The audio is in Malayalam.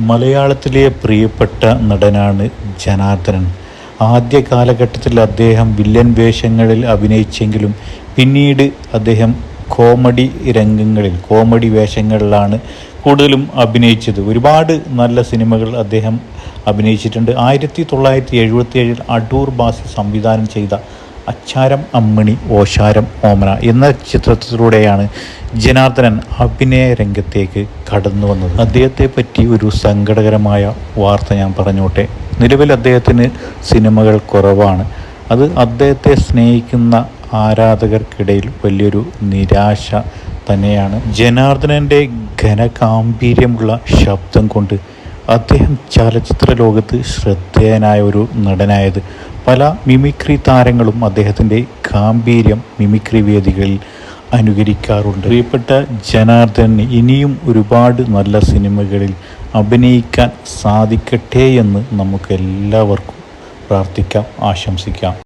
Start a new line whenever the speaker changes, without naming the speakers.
മലയാളത്തിലെ പ്രിയപ്പെട്ട നടനാണ് ജനാർദ്ദനൻ. ആദ്യ കാലഘട്ടത്തിൽ അദ്ദേഹം വില്ലൻ വേഷങ്ങളിൽ അഭിനയിച്ചെങ്കിലും പിന്നീട് അദ്ദേഹം കോമഡി വേഷങ്ങളിലാണ് കൂടുതലും അഭിനയിച്ചത്. ഒരുപാട് നല്ല സിനിമകൾ അദ്ദേഹം അഭിനയിച്ചിട്ടുണ്ട്. 1977 അടൂർ ബാസി സംവിധാനം ചെയ്ത അച്ചാരം അമ്മിണി ഓശാരം ഓമന എന്ന ചിത്രത്തിലൂടെയാണ് ജനാർദ്ദനൻ അഭിനയ രംഗത്തേക്ക് കടന്നു വന്നത്. അദ്ദേഹത്തെ പറ്റി ഒരു സങ്കടകരമായ വാർത്ത ഞാൻ പറഞ്ഞോട്ടെ. നിലവിൽ അദ്ദേഹത്തിന് സിനിമകൾ കുറവാണ്. അത് അദ്ദേഹത്തെ സ്നേഹിക്കുന്ന ആരാധകർക്കിടയിൽ വലിയൊരു നിരാശ തന്നെയാണ്. ജനാർദ്ദനൻ്റെ ഘനഗാംഭീര്യമുള്ള ശബ്ദം കൊണ്ട് അദ്ദേഹം ചലച്ചിത്ര ലോകത്ത് ശ്രദ്ധേയനായ ഒരു നടനായത്. പല മിമിക്രി താരങ്ങളും അദ്ദേഹത്തിൻ്റെ ഗാംഭീര്യം മിമിക്രി വേദികളിൽ അനുകരിക്കാറുണ്ട്. പ്രിയപ്പെട്ട ജനാർദ്ദനന് ഇനിയും ഒരുപാട് നല്ല സിനിമകളിൽ അഭിനയിക്കാൻ സാധിക്കട്ടെ എന്ന് നമുക്ക് എല്ലാവർക്കും പ്രാർത്ഥിക്കാം, ആശംസിക്കാം.